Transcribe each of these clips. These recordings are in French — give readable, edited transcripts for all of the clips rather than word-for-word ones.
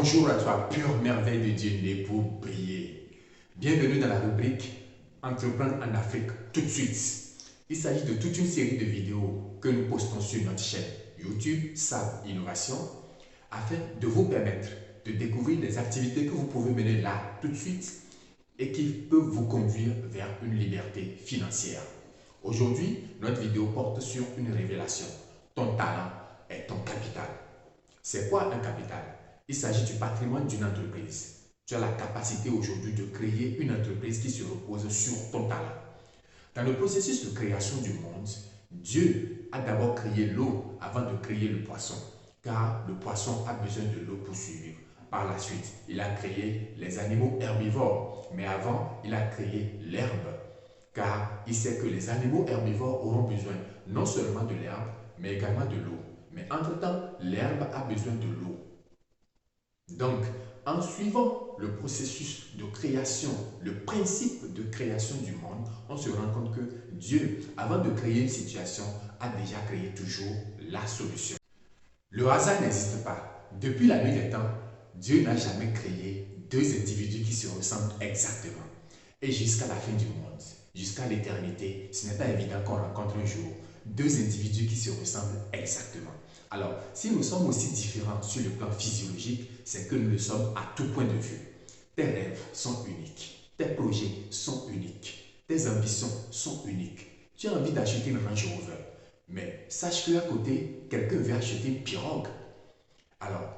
Bonjour à toi, pure merveille de Dieu né pour briller. Bienvenue dans la rubrique Entreprendre en Afrique tout de suite. Il s'agit de toute une série de vidéos que nous postons sur notre chaîne YouTube SAB Innovation afin de vous permettre de découvrir des activités que vous pouvez mener là tout de suite et qui peuvent vous conduire vers une liberté financière. Aujourd'hui, notre vidéo porte sur une révélation. Ton talent est ton capital. C'est quoi un capital? Il s'agit du patrimoine d'une entreprise. Tu as la capacité aujourd'hui de créer une entreprise qui se repose sur ton talent. Dans le processus de création du monde, Dieu a d'abord créé l'eau avant de créer le poisson, car le poisson a besoin de l'eau pour survivre. Par la suite, il a créé les animaux herbivores, mais avant, il a créé l'herbe, car il sait que les animaux herbivores auront besoin non seulement de l'herbe, mais également de l'eau. Mais entre-temps, l'herbe a besoin de l'eau. Donc, en suivant le processus de création, le principe de création du monde, on se rend compte que Dieu, avant de créer une situation, a déjà créé toujours la solution. Le hasard n'existe pas. Depuis la nuit des temps, Dieu n'a jamais créé deux individus qui se ressemblent exactement. Et jusqu'à la fin du monde, jusqu'à l'éternité, ce n'est pas évident qu'on rencontre un jour deux individus qui se ressemblent exactement. Alors, si nous sommes aussi différents sur le plan physiologique, c'est que nous le sommes à tout point de vue. Tes rêves sont uniques, tes projets sont uniques, tes ambitions sont uniques. Tu as envie d'acheter une Range Rover, mais sache qu'à côté, quelqu'un veut acheter une pirogue. Alors,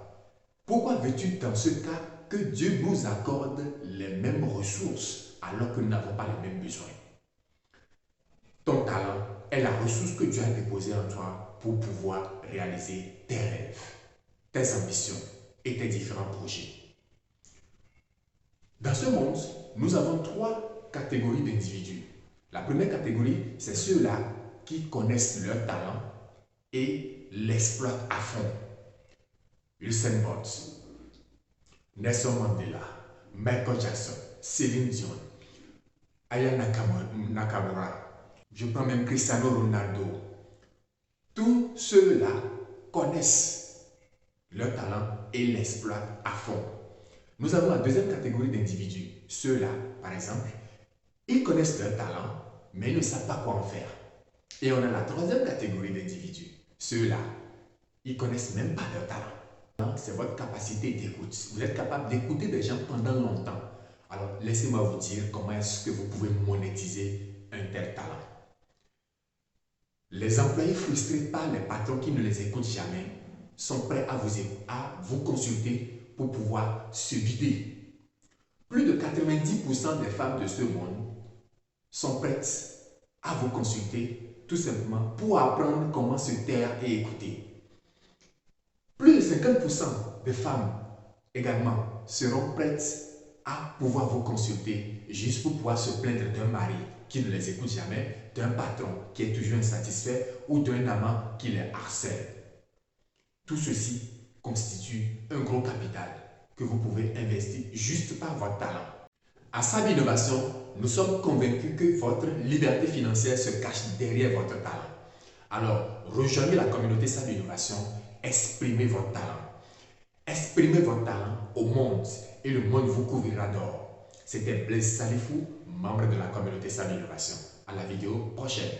pourquoi veux-tu dans ce cas que Dieu nous accorde les mêmes ressources alors que nous n'avons pas les mêmes besoins? Ton talent est la ressource que Dieu a déposée en toi pour pouvoir réaliser tes rêves, tes ambitions et tes différents projets. Dans ce monde, nous avons trois catégories d'individus. La première catégorie, c'est ceux-là qui connaissent leur talent et l'exploitent à fond. Usain Bolt, Nelson Mandela, Michael Jackson, Céline Dion, Aya Nakamura, je prends même Cristiano Ronaldo. Tous ceux-là connaissent leur talent et l'exploitent à fond. Nous avons la deuxième catégorie d'individus. Ceux-là, par exemple, ils connaissent leur talent, mais ils ne savent pas quoi en faire. Et on a la troisième catégorie d'individus. Ceux-là, ils ne connaissent même pas leur talent. C'est votre capacité d'écoute. Vous êtes capable d'écouter des gens pendant longtemps. Alors, laissez-moi vous dire comment est-ce que vous pouvez monétiser un tel talent. Les employés frustrés par les patrons qui ne les écoutent jamais sont prêts à vous consulter pour pouvoir se vider. Plus de 90% des femmes de ce monde sont prêtes à vous consulter tout simplement pour apprendre comment se taire et écouter. Plus de 50% des femmes également seront prêtes à pouvoir vous consulter juste pour pouvoir se plaindre d'un mari qui ne les écoute jamais, d'un patron qui est toujours insatisfait ou d'un amant qui les harcèle. Tout ceci constitue un gros capital que vous pouvez investir juste par votre talent. À SAB Innovation, nous sommes convaincus que votre liberté financière se cache derrière votre talent. Alors, rejoignez la communauté SAB Innovation, exprimez votre talent. Exprimez votre talent au monde et le monde vous couvrira d'or. C'était Blaise Salifou, membre de la communauté SAB Innovation. À la vidéo prochaine.